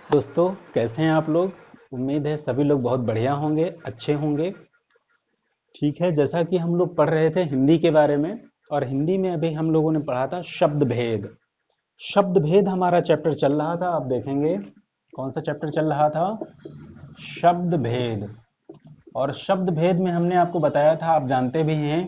दोस्तों, कैसे हैं आप लोग। उम्मीद है सभी लोग बहुत बढ़िया होंगे, अच्छे होंगे। ठीक है, जैसा कि हम लोग पढ़ रहे थे हिंदी के बारे में, और हिंदी में अभी हम लोगों ने पढ़ा था शब्द भेद। शब्द भेद हमारा चैप्टर चल रहा था, आप देखेंगे कौन सा चैप्टर चल रहा था, शब्द भेद। और शब्द भेद में हमने आपको बताया था, आप जानते भी हैं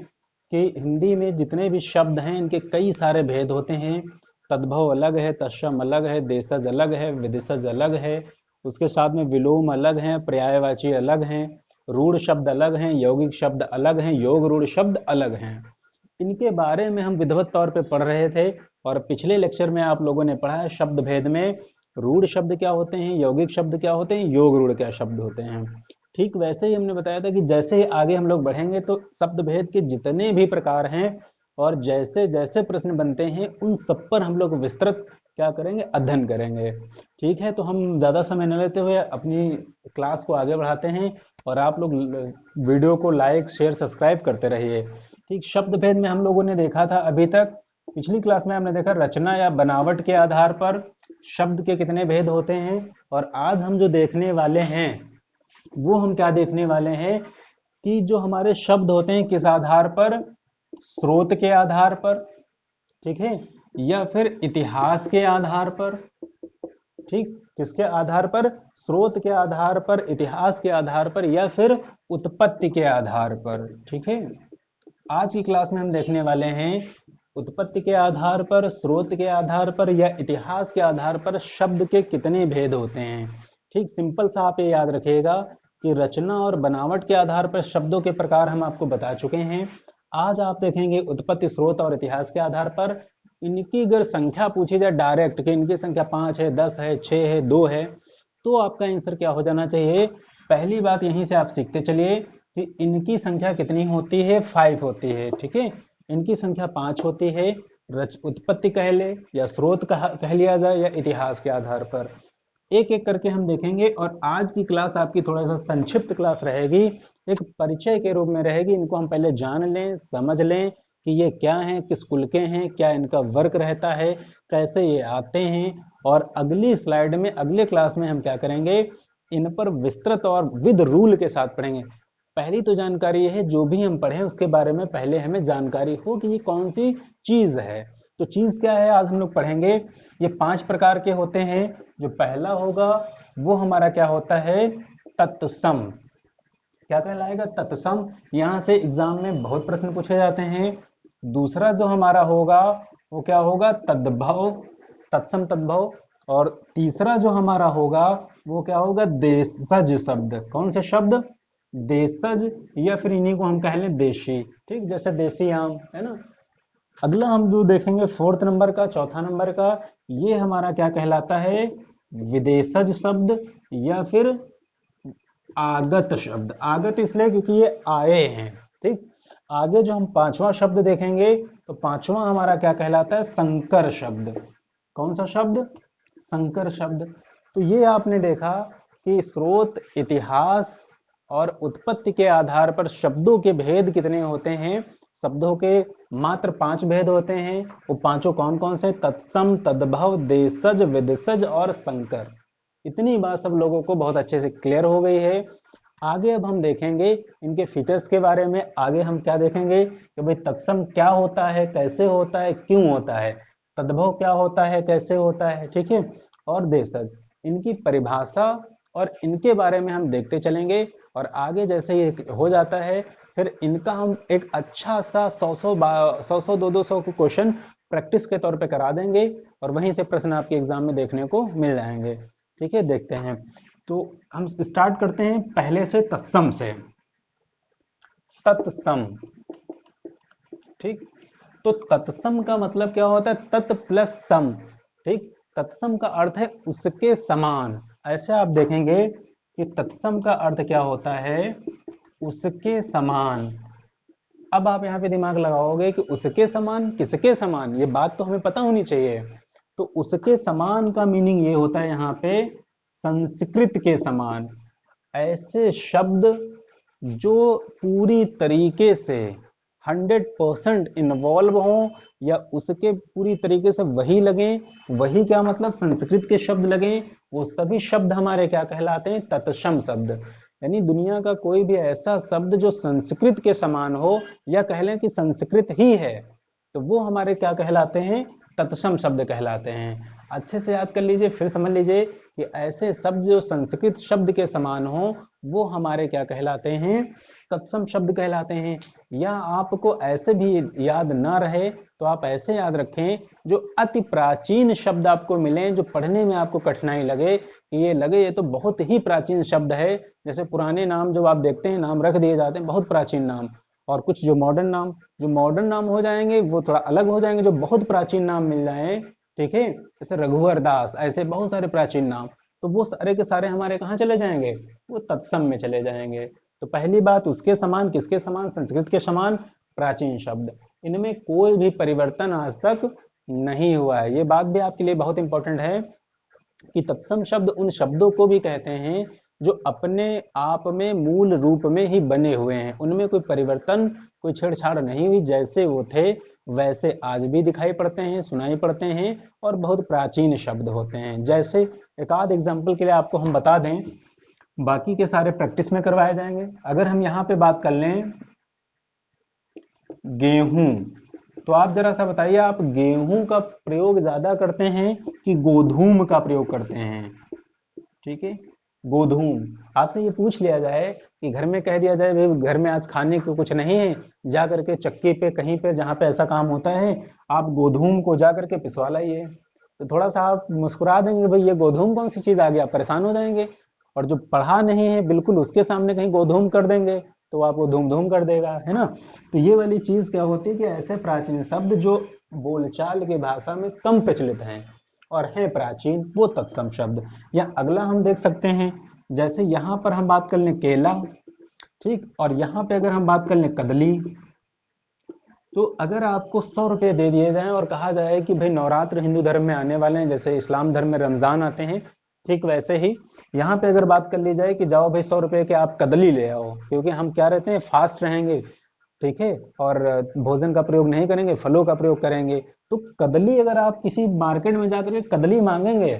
कि हिंदी में जितने भी शब्द हैं इनके कई सारे भेद होते हैं। तद्भव अलग है, तत्सम अलग है, देशज अलग है, विदेशज अलग है। उसके साथ में विलोम अलग हैं, पर्यायवाची अलग हैं, रूढ़ शब्द अलग हैं, यौगिक शब्द अलग हैं, योग रूढ़ शब्द अलग हैं। इनके बारे में हम विधिवत तौर पे पढ़ रहे थे। और पिछले लेक्चर में आप लोगों ने पढ़ा है शब्द भेद में रूढ़ शब्द क्या होते हैं, यौगिक शब्द क्या होते हैं, योग रूढ़ क्या शब्द होते हैं। ठीक वैसे ही हमने बताया था कि जैसे ही आगे हम लोग बढ़ेंगे तो शब्द भेद के जितने भी प्रकार हैं और जैसे जैसे प्रश्न बनते हैं उन सब पर हम लोग विस्तृत क्या करेंगे, अध्ययन करेंगे। ठीक है, तो हम ज़्यादा समय न लेते हुए अपनी क्लास को आगे बढ़ाते हैं। और आप लोग वीडियो को लाइक शेयर सब्सक्राइब करते रहिए। ठीक, शब्द भेद में हम लोगों ने देखा था अभी तक, पिछली क्लास में हमने देखा रचना या बनावट के आधार पर शब्द के कितने भेद होते हैं। और आज हम जो देखने वाले हैं वो हम क्या देखने वाले हैं कि जो हमारे शब्द होते हैं किस आधार पर, स्रोत के आधार पर, ठीक है, या फिर इतिहास के आधार पर। ठीक, किसके आधार पर, स्रोत के आधार पर, इतिहास के आधार पर, या फिर उत्पत्ति के आधार पर। ठीक है, आज की क्लास में हम देखने वाले हैं उत्पत्ति के आधार पर, स्रोत के आधार पर, या इतिहास के आधार पर शब्द के कितने भेद होते हैं। ठीक, सिंपल सा आप ये याद रखिएगा कि रचना और बनावट के आधार पर शब्दों के प्रकार हम आपको बता चुके हैं। आज आप देखेंगे उत्पत्ति, स्रोत और इतिहास के आधार पर। इनकी अगर संख्या पूछी जाए डायरेक्ट कि इनकी संख्या 5 है, 10 है, 6 है, 2 है, तो आपका आंसर क्या हो जाना चाहिए। पहली बात यहीं से आप सीखते चलिए कि इनकी संख्या कितनी होती है, 5 होती है। ठीक है, इनकी संख्या 5 होती है। उत्पत्ति कह ले या स्रोत कह लिया जाए या इतिहास के आधार पर, एक एक करके हम देखेंगे। और आज की क्लास आपकी थोड़ा सा संक्षिप्त क्लास रहेगी, एक परिचय के रूप में रहेगी। इनको हम पहले जान लें, समझ लें कि ये क्या हैं, किस कुल के हैं, क्या इनका वर्क रहता है, कैसे ये आते हैं। और अगली स्लाइड में, अगले क्लास में हम क्या करेंगे, इन पर विस्तृत और विद रूल के साथ पढ़ेंगे। पहली तो जानकारी ये है, जो भी हम पढ़ें उसके बारे में पहले हमें जानकारी हो कि ये कौन सी चीज है। तो चीज क्या है आज हम लोग पढ़ेंगे। ये 5 प्रकार के होते हैं। जो पहला होगा वो हमारा क्या होता है, तत्सम। क्या कहलाएगा, तत्सम। यहां से एग्जाम में बहुत प्रश्न पूछे जाते हैं। दूसरा जो हमारा होगा वो क्या होगा, तद्भव, तत्सम तद्भव। और तीसरा जो हमारा होगा वो क्या होगा, देशज शब्द। कौन से शब्द, देशज, या फिर इन्हीं को हम कह लें देशी। ठीक, जैसे देसी आम है ना। अगला हम जो देखेंगे फोर्थ नंबर का, चौथा नंबर का, ये हमारा क्या कहलाता है, विदेशज शब्द, या फिर आगत शब्द। आगत इसलिए क्योंकि ये आए हैं। ठीक, आगे जो हम पांचवा शब्द देखेंगे तो पांचवा हमारा क्या कहलाता है, संकर शब्द। कौन सा शब्द, संकर शब्द। तो ये आपने देखा कि स्रोत, इतिहास और उत्पत्ति के आधार पर शब्दों के भेद कितने होते हैं। शब्दों के मात्र 5 भेद होते हैं। वो पांचों कौन कौन से, तत्सम, तद्भव, देशज, विदेशज और संकर। इतनी बात सब लोगों को बहुत अच्छे से क्लियर हो गई है। आगे अब हम देखेंगे इनके फीचर्स के बारे में। आगे हम क्या देखेंगे कि भाई तत्सम क्या होता है, कैसे होता है, क्यों होता है, तद्भव क्या होता है, कैसे होता है। ठीक है, और देशज, इनकी परिभाषा और इनके बारे में हम देखते चलेंगे। और आगे जैसे ये हो जाता है फिर इनका हम एक अच्छा सा 100 200 को क्वेश्चन प्रैक्टिस के तौर पे करा देंगे। और वहीं से प्रश्न आपके एग्जाम में देखने को मिल जाएंगे। ठीक है, देखते हैं। तो हम स्टार्ट करते हैं पहले से, तत्सम से। तत्सम, ठीक। तो तत्सम का मतलब क्या होता है, तत् प्लस सम। ठीक, तत्सम का अर्थ है उसके समान। ऐसे आप देखेंगे कि तत्सम का अर्थ क्या होता है, उसके समान। अब आप यहाँ पे दिमाग लगाओगे कि उसके समान, किसके समान, ये बात तो हमें पता होनी चाहिए। तो उसके समान का मीनिंग ये होता है यहाँ पे, संस्कृत के समान। ऐसे शब्द जो पूरी तरीके से 100% इन्वॉल्व हो, या उसके पूरी तरीके से वही लगे। वही क्या मतलब, संस्कृत के शब्द लगे, वो सभी शब्द हमारे क्या कहलाते हैं? तत्सम शब्द। यानी दुनिया का कोई भी ऐसा शब्द जो संस्कृत के समान हो, या कह लें कि संस्कृत ही है, तो वो हमारे क्या कहलाते हैं? तत्सम शब्द कहलाते हैं। अच्छे से याद कर लीजिए, फिर समझ लीजिए कि ऐसे शब्द जो संस्कृत शब्द के समान हो, वो हमारे क्या कहलाते हैं? तत्सम शब्द कहलाते हैं। या आपको ऐसे भी याद ना रहे तो आप ऐसे याद रखें, जो अति प्राचीन शब्द आपको मिले, जो पढ़ने में आपको कठिनाई लगे, कि ये लगे ये तो बहुत ही प्राचीन शब्द है। जैसे पुराने नाम जो आप देखते हैं, नाम रख दिए जाते हैं बहुत प्राचीन नाम, और कुछ जो मॉडर्न नाम हो जाएंगे वो थोड़ा अलग हो जाएंगे, जो बहुत प्राचीन नाम मिल जाए, ठीक है, जैसे रघुवर दास, ऐसे बहुत सारे प्राचीन नाम, तो वो सारे के सारे हमारे कहाँ चले जाएंगे? वो तत्सम में चले जाएंगे। तो पहली बात, उसके समान, किसके समान? संस्कृत के समान प्राचीन शब्द। इनमें कोई भी परिवर्तन आज तक नहीं हुआ है। ये बात भी आपके लिए बहुत इंपॉर्टेंट है कि तत्सम शब्द उन शब्दों को भी कहते हैं जो अपने आप में मूल रूप में ही बने हुए हैं, उनमें कोई परिवर्तन, कोई छेड़छाड़ नहीं हुई, जैसे वो थे वैसे आज भी दिखाई पड़ते हैं, सुनाई पड़ते हैं, और बहुत प्राचीन शब्द होते हैं। जैसे एक आध एग्जाम्पल के लिए आपको हम बता दें, बाकी के सारे प्रैक्टिस में करवाए जाएंगे। अगर हम यहाँ पे बात कर लें गेहूं, तो आप जरा सा बताइए, आप गेहूं का प्रयोग ज्यादा करते हैं कि गोधूम का प्रयोग करते हैं? ठीक है, गोधूम। आपसे ये पूछ लिया जाए कि घर में कह दिया जाए भाई घर में आज खाने को कुछ नहीं है, जा करके चक्की पे कहीं पे जहाँ पे ऐसा काम होता है, आप गोधूम को जा करके पिसवा लाइए, तो थोड़ा सा आप मुस्कुरा देंगे, भाई ये गोधूम कौन सी चीज आ गई, आप परेशान हो जाएंगे। और जो पढ़ा नहीं है बिल्कुल उसके सामने कहीं गोधूम कर देंगे तो आपको धूम धूम कर देगा, है ना। तो ये वाली चीज क्या होती है कि ऐसे प्राचीन शब्द जो बोलचाल की भाषा में कम प्रचलित हैं और हैं प्राचीन, वो तत्सम शब्द। या अगला हम देख सकते हैं, जैसे यहाँ पर हम बात कर लें केला, ठीक, और यहाँ पे अगर हम बात कर लें कदली, तो अगर आपको 100 रुपये दे दिए जाएं और कहा जाए कि भाई नवरात्र हिंदू धर्म में आने वाले हैं, जैसे इस्लाम धर्म में रमजान आते हैं, ठीक वैसे ही यहाँ पे अगर बात कर ली जाए कि जाओ भाई 100 रुपये के आप कदली ले आओ, क्योंकि हम क्या रहते हैं, फास्ट रहेंगे, ठीक है, और भोजन का प्रयोग नहीं करेंगे, फलों का प्रयोग करेंगे। तो कदली अगर आप किसी मार्केट में जाकर के कदली मांगेंगे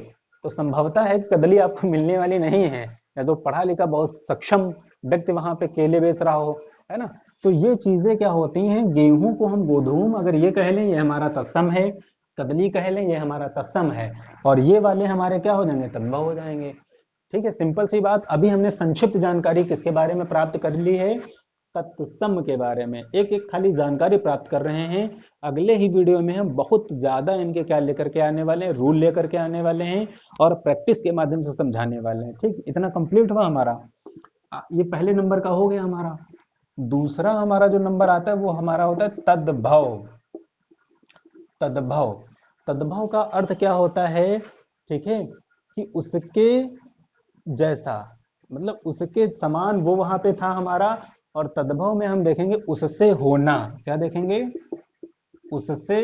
तो संभवतः है कि कदली आपको मिलने वाली नहीं है, या तो पढ़ा लिखा बहुत सक्षम व्यक्ति वहां पे केले बेच रहा हो, है ना। तो ये चीजें क्या होती हैं, गेहूं को हम गोधूम अगर ये कह लें ये हमारा तत्सम है, कदली कह लें ये हमारा तत्सम है, और ये वाले हमारे क्या हो जाएंगे, तद्भव हो जाएंगे। ठीक है, सिंपल सी बात। अभी हमने संक्षिप्त जानकारी किसके बारे में प्राप्त कर ली है, तत्सम के बारे में एक एक खाली जानकारी प्राप्त कर रहे हैं। अगले ही वीडियो में हम बहुत ज्यादा इनके क्या लेकर के आने वाले हैं, रूल लेकर के आने वाले हैं और प्रैक्टिस के माध्यम से समझाने वाले हैं। ठीक, इतना कंप्लीट हुआ हमारा। ये पहले नंबर का हो गया हमारा। दूसरा हमारा जो नंबर आता है वो हमारा होता है तद्भव। तद्भव, तद्भव का अर्थ क्या होता है, ठीक है, कि उसके जैसा, मतलब उसके समान वो वहां पे था हमारा। और तद्भव में हम देखेंगे उससे होना, क्या देखेंगे, उससे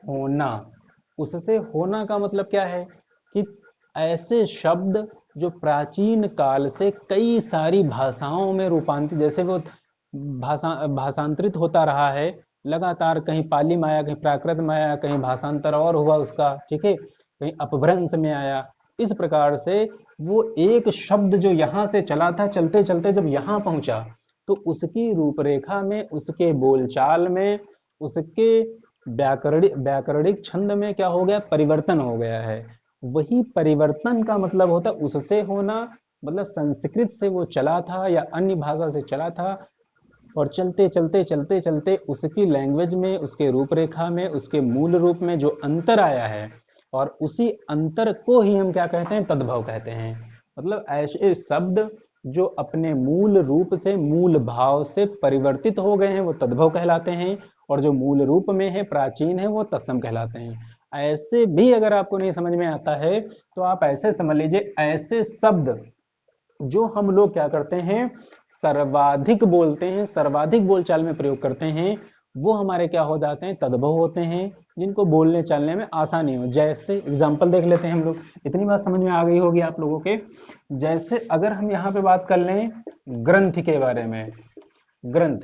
होना। उससे होना का मतलब क्या है कि ऐसे शब्द जो प्राचीन काल से कई सारी भाषाओं में रूपांतरित, जैसे वो भाषांतरित होता रहा है लगातार, कहीं पाली में आया, कहीं प्राकृत में आया, कहीं भाषांतर और हुआ उसका, ठीक है, कहीं अपभ्रंश में आया। इस प्रकार से वो एक शब्द जो यहाँ से चला था, चलते चलते जब यहाँ पहुंचा तो उसकी रूपरेखा में, उसके बोलचाल में, उसके व्याकरणिक छंद में क्या हो गया, परिवर्तन हो गया है। वही परिवर्तन का मतलब होता है उससे होना, मतलब संस्कृत से वो चला था या अन्य भाषा से चला था और चलते चलते चलते चलते उसकी लैंग्वेज में, उसके रूपरेखा में, उसके मूल रूप में जो अंतर आया है, और उसी अंतर को ही हम क्या कहते हैं, तद्भव कहते हैं। मतलब ऐसे शब्द जो अपने मूल रूप से, मूल भाव से परिवर्तित हो गए हैं वो तद्भव कहलाते हैं, और जो मूल रूप में है, प्राचीन है, वो तत्सम कहलाते हैं। ऐसे भी अगर आपको नहीं समझ में आता है तो आप ऐसे समझ लीजिए, ऐसे शब्द जो हम लोग क्या करते हैं, सर्वाधिक बोलते हैं, सर्वाधिक बोलचाल में प्रयोग करते हैं, वो हमारे क्या हो जाते हैं, तद्भव होते हैं, जिनको बोलने चालने में आसानी हो। जैसे एग्जांपल देख लेते हैं हम लोग, इतनी बात समझ में आ गई होगी आप लोगों के। जैसे अगर हम यहाँ पे बात कर लें ग्रंथ के बारे में, ग्रंथ,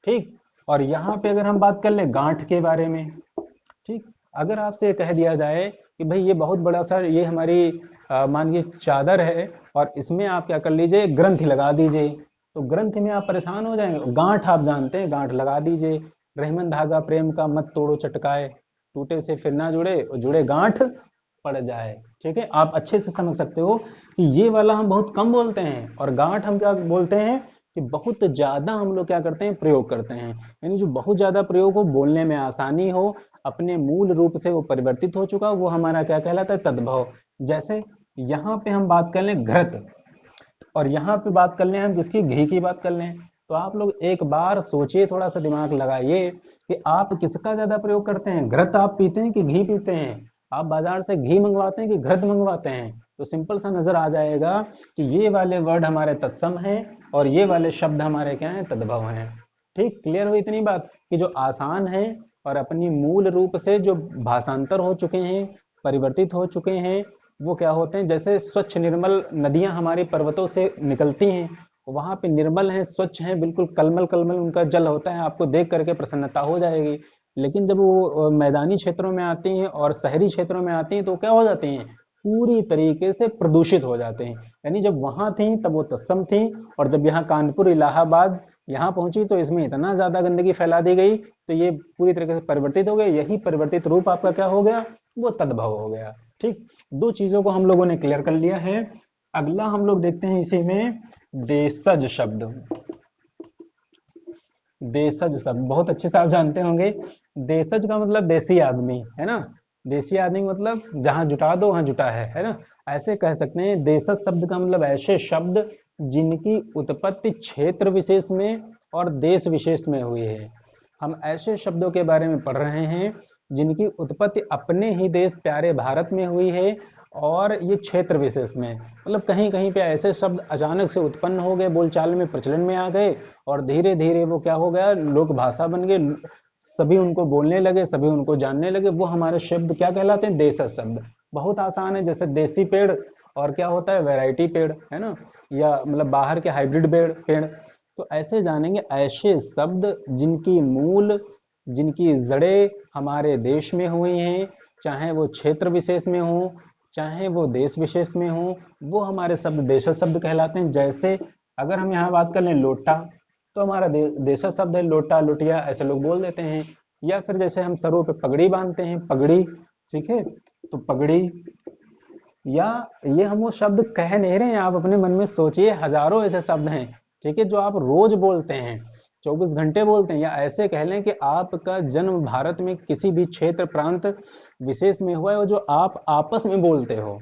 ठीक, और यहाँ पे अगर हम बात कर लें गांठ के बारे में, ठीक, अगर आपसे कह दिया जाए कि भाई ये बहुत बड़ा सा, ये हमारी मानिए चादर है और इसमें आप क्या कर लीजिए, ग्रंथि लगा दीजिए, तो ग्रंथि में आप परेशान हो जाएंगे। गांठ आप जानते हैं, गांठ लगा दीजिए। रहमन धागा प्रेम का मत तोड़ो चटकाए, टूटे से फिर ना जुड़े, जुड़े गांठ पड़ जाए। ठीक है, आप अच्छे से समझ सकते हो कि ये वाला हम बहुत कम बोलते हैं, और गांठ हम क्या बोलते हैं कि बहुत ज्यादा हम लोग क्या करते हैं, प्रयोग करते हैं। यानी जो बहुत ज्यादा प्रयोग हो, बोलने में आसानी हो, अपने मूल रूप से वो परिवर्तित हो चुका, वो हमारा क्या कहलाता है, तद्भव। जैसे यहाँ पे हम बात कर लें घृत, और यहाँ पे बात कर लें हम किसकी, घी की बात कर लें, तो आप लोग एक बार सोचिए, थोड़ा सा दिमाग लगाइए कि आप किसका ज्यादा प्रयोग करते हैं, घृत आप पीते हैं कि घी पीते हैं। आप बाजार से घी मंगवाते हैं कि घृत मंगवाते हैं, तो सिंपल सा नजर आ जाएगा कि ये वाले वर्ड हमारे तत्सम हैं और ये वाले शब्द हमारे क्या हैं, तद्भव हैं। ठीक, क्लियर हुई इतनी बात कि जो आसान है और अपनी मूल रूप से जो भाषांतर हो चुके हैं, परिवर्तित हो चुके हैं, वो क्या होते हैं, जैसे स्वच्छ निर्मल नदियां हमारी पर्वतों से निकलती हैं, वहां पे निर्मल हैं, स्वच्छ हैं, बिल्कुल कलमल कलमल उनका जल होता है, आपको देख करके प्रसन्नता हो जाएगी। लेकिन जब वो मैदानी क्षेत्रों में आती हैं और शहरी क्षेत्रों में आती हैं तो क्या हो जाती हैं, पूरी तरीके से प्रदूषित हो जाते हैं। यानी जब वहां थी तब वो तत्सम थी, और जब यहाँ कानपुर इलाहाबाद यहाँ पहुंची तो इसमें इतना ज्यादा गंदगी फैला दी गई, तो ये पूरी तरीके से परिवर्तित हो गए। यही परिवर्तित रूप आपका क्या हो गया, वो तद्भव हो गया। ठीक, दो चीजों को हम लोगों ने क्लियर कर लिया है। अगला हम लोग देखते हैं इसी में देशज शब्द। देशज शब्द बहुत अच्छे से आप जानते होंगे। देशज का मतलब देसी आदमी है ना, देसी आदमी मतलब जहां जुटा दो वहां जुटा है ना, ऐसे कह सकते हैं। देशज शब्द का मतलब ऐसे शब्द जिनकी उत्पत्ति क्षेत्र विशेष में और देश विशेष में हुई है। हम ऐसे शब्दों के बारे में पढ़ रहे हैं जिनकी उत्पत्ति अपने ही देश प्यारे भारत में हुई है, और ये क्षेत्र विशेष में, मतलब कहीं कहीं पे ऐसे शब्द अचानक से उत्पन्न हो गए, बोलचाल में प्रचलन में आ गए, और धीरे धीरे वो क्या हो गया, लोक भाषा बन गए, सभी उनको बोलने लगे, सभी उनको जानने लगे। वो हमारे शब्द क्या कहलाते हैं, देशज शब्द। बहुत आसान है, जैसे देसी पेड़ और क्या होता है, वैरायटी पेड़ है ना, या मतलब बाहर के हाइब्रिड पेड़। तो ऐसे जानेंगे ऐसे शब्द जिनकी मूल, जिनकी जड़ें हमारे देश में हुई हैं, चाहे वो क्षेत्र विशेष में हो, चाहे वो देश विशेष में हो, वो हमारे शब्द देशज शब्द कहलाते हैं। जैसे अगर हम यहाँ बात कर लें लोटा, तो हमारा देशज शब्द है लोटा, लुटिया, ऐसे लोग बोल देते हैं। या फिर जैसे हम सरों पे पगड़ी बांधते हैं, पगड़ी, ठीक है, तो पगड़ी, या ये हम वो शब्द कह नहीं रहे हैं, आप अपने मन में सोचिए, हजारों ऐसे शब्द हैं, ठीक है, जो आप रोज बोलते हैं, 24 घंटे बोलते हैं। या ऐसे कह लें कि आपका जन्म भारत में किसी भी क्षेत्र प्रांत विशेष में हुआ है, और जो आप आपस में बोलते हो,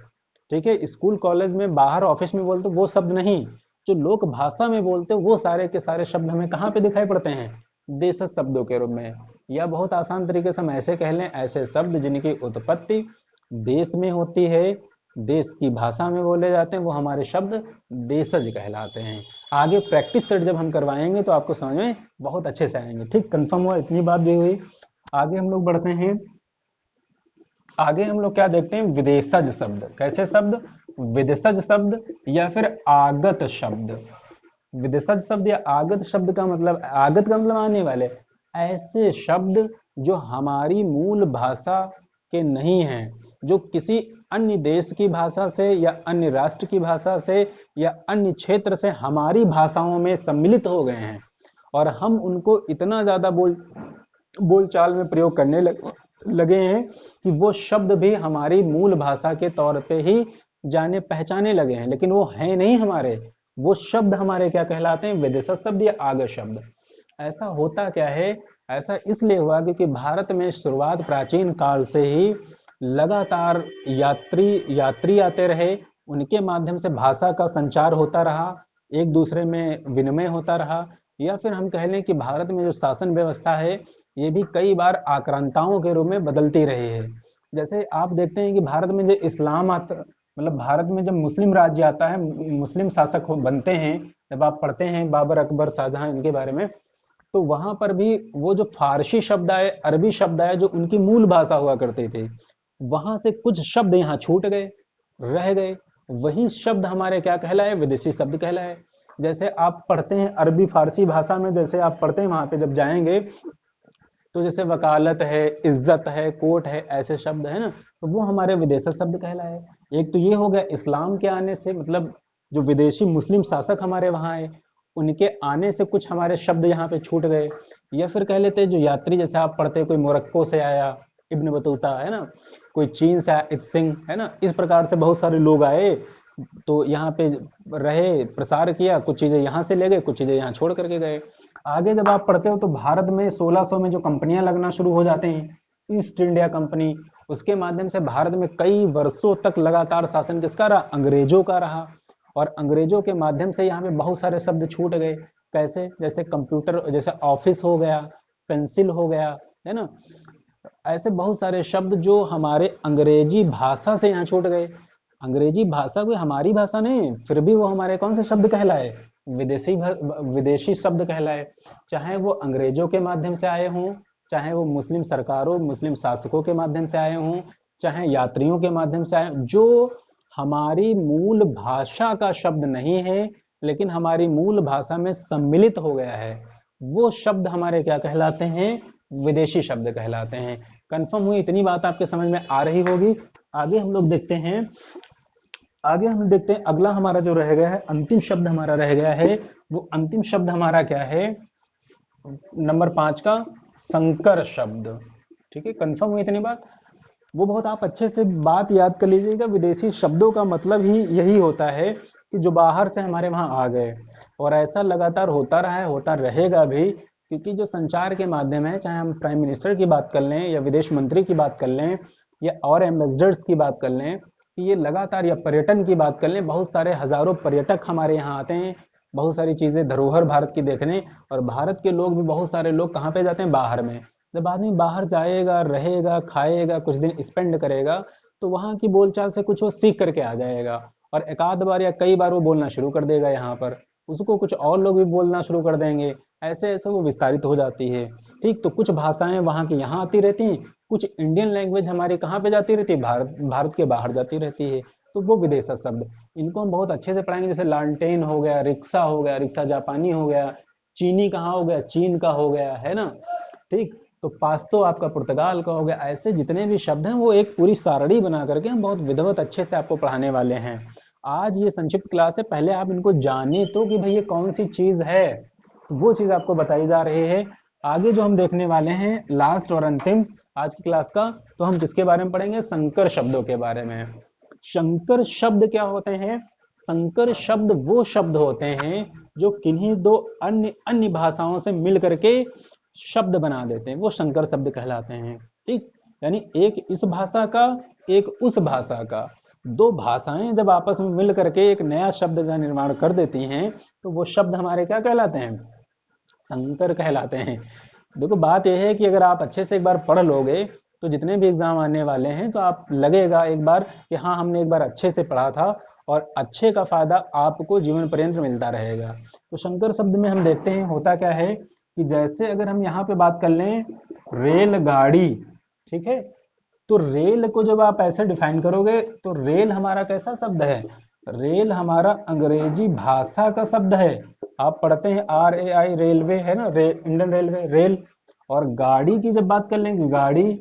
ठीक है, स्कूल कॉलेज में, बाहर ऑफिस में बोलते हो, वो शब्द नहीं, जो लोक भाषा में बोलते हो, वो सारे के सारे शब्द हमें कहाँ पे दिखाई पड़ते हैं, देशज शब्दों के रूप में। या बहुत आसान तरीके से हम ऐसे कह लें, ऐसे शब्द जिनकी उत्पत्ति देश में होती है, देश की भाषा में बोले जाते हैं, वो हमारे शब्द देशज कहलाते हैं। आगे प्रैक्टिस सेट जब हम करवाएंगे तो आपको समझ में बहुत अच्छे से आएंगे। ठीक, कंफर्म हुआ, इतनी बात भी हुई। आगे हम लोग बढ़ते हैं। आगे हम लोग क्या देखते हैं, विदेशज शब्द। कैसे शब्द, विदेशज शब्द या फिर आगत शब्द। विदेशज शब्द या आगत शब्द का मतलब, आगत का मतलब आने वाले, ऐसे शब्द जो हमारी मूल भाषा के नहीं हैं, जो किसी अन्य देश की भाषा से या अन्य राष्ट्र की भाषा से या अन्य क्षेत्र से हमारी भाषाओं में सम्मिलित हो गए हैं, और हम उनको इतना ज्यादा बोलचाल में प्रयोग करने लगे हैं कि वो शब्द भी हमारी मूल भाषा के तौर पे ही जाने पहचाने लगे हैं, लेकिन वो है नहीं हमारे। वो शब्द हमारे क्या कहलाते हैं, विदेशज शब्द या आगत शब्द। ऐसा होता क्या है, ऐसा इसलिए हुआ क्योंकि भारत में शुरुआत प्राचीन काल से ही लगातार यात्री आते रहे, उनके माध्यम से भाषा का संचार होता रहा, एक दूसरे में विनिमय होता रहा। या फिर हम कह लें कि भारत में जो शासन व्यवस्था है, ये भी कई बार आक्रांताओं के रूप में बदलती रही है। जैसे आप देखते हैं कि भारत में जो इस्लाम आता, मतलब भारत में जब मुस्लिम राज्य आता है, मुस्लिम शासक बनते हैं, जब आप पढ़ते हैं बाबर, अकबर, शाहजहां, इनके बारे में, तो वहां पर भी वो जो फारसी शब्द आए, अरबी शब्द आए, जो उनकी मूल भाषा हुआ करते थे, वहां से कुछ शब्द यहाँ छूट गए, रह गए। वही शब्द हमारे क्या कहलाए, विदेशी शब्द कहलाए। जैसे आप पढ़ते हैं अरबी फारसी भाषा में, जैसे आप पढ़ते हैं वहां पे जब जाएंगे, तो जैसे वकालत है, इज्जत है, कोर्ट है, ऐसे शब्द है ना, तो वो हमारे विदेशी शब्द कहलाए। एक तो ये हो गया इस्लाम के आने से, मतलब जो विदेशी मुस्लिम शासक हमारे वहाँ आए, उनके आने से कुछ हमारे शब्द यहाँ पे छूट गए। या फिर कह लेते हैं जो यात्री, जैसे आप पढ़ते हैं, कोई मोरक्को से आया इब्न बतूता, है ना, कोई चीन से आया इत्सिंग, है ना, इस प्रकार से बहुत सारे लोग आए, तो यहाँ पे रहे, प्रसार किया, कुछ चीजें यहाँ से ले गए, कुछ चीजें यहाँ छोड़ करके गए। आगे जब आप पढ़ते हो तो भारत में 1600 में जो कंपनियां लगना शुरू हो जाते हैं, ईस्ट इंडिया कंपनी, उसके माध्यम से भारत में कई वर्षों तक लगातार शासन किसका रहा? अंग्रेजों का रहा। और अंग्रेजों के माध्यम से यहाँ पे बहुत सारे शब्द छूट गए। कैसे? जैसे कंप्यूटर, जैसे ऑफिस हो गया, पेंसिल हो गया, है ना, ऐसे बहुत सारे शब्द जो हमारे अंग्रेजी भाषा से यहाँ छूट गए। अंग्रेजी भाषा कोई हमारी भाषा नहीं, फिर भी वो हमारे कौन से शब्द कहलाए? विदेशी शब्द कहलाए। चाहे वो अंग्रेजों के माध्यम से आए हों, चाहे वो मुस्लिम सरकारों, मुस्लिम शासकों के माध्यम से आए हों, चाहे यात्रियों के माध्यम से आए, जो हमारी मूल भाषा का शब्द नहीं है लेकिन हमारी मूल भाषा में सम्मिलित हो गया है, वो शब्द हमारे क्या कहलाते हैं? विदेशी शब्द कहलाते हैं। कंफर्म हुई? इतनी बात आपके समझ में आ रही होगी। आगे हम लोग देखते हैं, अगला हमारा जो रह गया है, अंतिम शब्द हमारा रह गया है। वो अंतिम शब्द हमारा क्या है? नंबर 5 का संकर शब्द। ठीक है, कंफर्म हुई इतनी बात? वो बहुत आप अच्छे से बात याद कर लीजिएगा। विदेशी शब्दों का मतलब ही यही होता है कि जो बाहर से हमारे वहां आ गए, और ऐसा लगातार होता रहा है, होता रहेगा भी, क्योंकि जो संचार के माध्यम है, चाहे हम प्राइम मिनिस्टर की बात कर लें या विदेश मंत्री की बात कर लें या और एम्बेसडर्स की बात कर लें, कि ये लगातार, या पर्यटन की बात कर लें, बहुत सारे हजारों पर्यटक हमारे यहाँ आते हैं, बहुत सारी चीजें धरोहर भारत की देखने। और भारत के लोग भी, बहुत सारे लोग कहाँ पे जाते हैं? बाहर में। जब आदमी बाहर जाएगा, रहेगा, खाएगा, कुछ दिन स्पेंड करेगा, तो वहाँ की बोलचाल से कुछ वो सीख करके आ जाएगा, और एक आध बार या कई बार वो बोलना शुरू कर देगा यहाँ पर, उसको कुछ और लोग भी बोलना शुरू कर देंगे, ऐसे ऐसे वो विस्तारित हो जाती है। ठीक, तो कुछ भाषाएं वहाँ की यहाँ आती रहती हैं, कुछ इंडियन लैंग्वेज हमारी कहाँ पे जाती रहती है? भारत के बाहर जाती रहती है। तो वो विदेशी शब्द, इनको हम बहुत अच्छे से पढ़ाएंगे। जैसे लालटेन हो गया, रिक्शा हो गया, रिक्शा जापानी हो गया, चीनी कहाँ हो गया? चीन का हो गया, है ना। ठीक, तो पास्तो आपका पुर्तगाल का हो गया। ऐसे जितने भी शब्द हैं वो एक पूरी सारणी बना करके हम बहुत विधिवत अच्छे से आपको पढ़ाने वाले हैं। आज ये संक्षिप्त क्लास है, पहले आप इनको जाने तो कि भाई ये कौन सी चीज है, तो वो चीज आपको बताई जा रही है। आगे जो हम देखने वाले हैं, लास्ट और अंतिम आज की क्लास का, तो हम किसके बारे में पढ़ेंगे? संकर शब्दों के बारे में। संकर शब्द क्या होते हैं? संकर शब्द वो शब्द होते हैं जो किन्हीं दो अन्य अन्य भाषाओं से मिल करके शब्द बना देते हैं, वो संकर शब्द कहलाते हैं। ठीक, यानी एक इस भाषा का, एक उस भाषा का, दो भाषाएं जब आपस में मिल करके एक नया शब्द का निर्माण कर देती हैं, तो वो शब्द हमारे क्या कहलाते हैं? संकर कहलाते हैं। देखो बात यह है कि अगर आप अच्छे से एक बार पढ़ लोगे, तो जितने भी एग्जाम आने वाले हैं तो आप लगेगा एक बार कि हाँ हमने एक बार अच्छे से पढ़ा था, और अच्छे का फायदा आपको जीवन पर्यंत मिलता रहेगा। तो संकर शब्द में हम देखते हैं होता क्या है, कि जैसे अगर हम यहाँ पे बात कर लें रेलगाड़ी, ठीक है, तो रेल को जब आप ऐसे डिफाइन करोगे, तो रेल हमारा कैसा शब्द है? रेल हमारा अंग्रेजी भाषा का शब्द है। आप पढ़ते हैं RAI, रेलवे, है ना, इंडियन रेलवे, रेल। और गाड़ी की जब बात कर लेंगे, गाड़ी,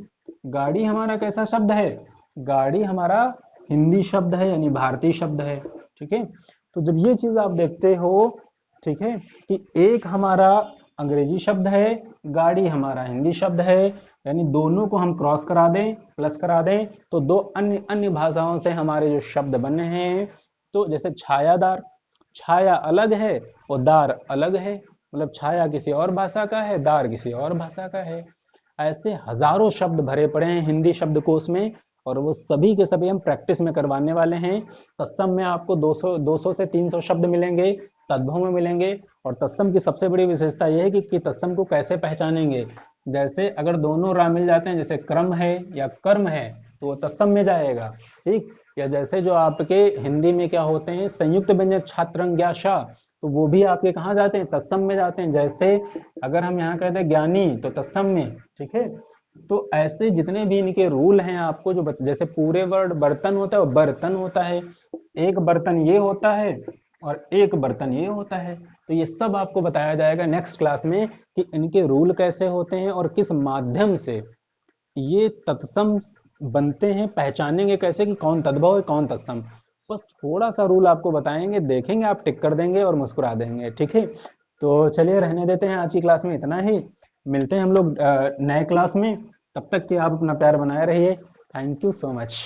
गाड़ी हमारा कैसा शब्द है? गाड़ी हमारा हिंदी शब्द है, यानी भारतीय शब्द है। ठीक है, तो जब ये चीज आप देखते हो, ठीक है, कि एक हमारा अंग्रेजी शब्द है, गाड़ी हमारा हिंदी शब्द है, यानी दोनों को हम क्रॉस करा दें, प्लस करा दें, तो दो अन्य अन्य भाषाओं से हमारे जो शब्द बने हैं, तो जैसे छायादार, छाया अलग है और दार अलग है, मतलब छाया किसी और भाषा का है, दार किसी और भाषा का है। ऐसे हजारों शब्द भरे पड़े हैं हिंदी शब्दकोश में, और वो सभी के सभी हम प्रैक्टिस में करवाने वाले हैं। तत्सम में आपको 200 से 300 शब्द मिलेंगे, तद्भव में मिलेंगे। और तत्सम की सबसे बड़ी विशेषता यह है कि तत्सम को कैसे पहचानेंगे। जैसे अगर दोनों राम मिल जाते हैं, जैसे क्रम है या कर्म है, तो वो तत्सम में जाएगा। ठीक, या जैसे जो आपके हिंदी में क्या होते हैं, संयुक्त व्यंजक छात्रंग ज्ञा शा, तो वो भी आपके कहाँ जाते हैं? तत्सम में जाते हैं। जैसे अगर हम यहाँ कहते हैं ज्ञानी, तो तत्सम में। ठीक है, तो ऐसे जितने भी इनके रूल हैं आपको जो जैसे पूरे वर्ड बर्तन होता है और बर्तन होता है, एक बर्तन ये होता है और एक बर्तन ये होता है, तो ये सब आपको बताया जाएगा नेक्स्ट क्लास में कि इनके रूल कैसे होते हैं और किस माध्यम से ये तत्सम बनते हैं, पहचानेंगे कैसे कि कौन तद्भव है कौन तत्सम। बस थोड़ा सा रूल आपको बताएंगे, देखेंगे आप टिक कर देंगे और मुस्कुरा देंगे, ठीक है। तो चलिए रहने देते हैं, आज की क्लास में इतना ही। मिलते हैं हम लोग नए क्लास में। तब तक के आप अपना प्यार बनाए रहिए। Thank you so much.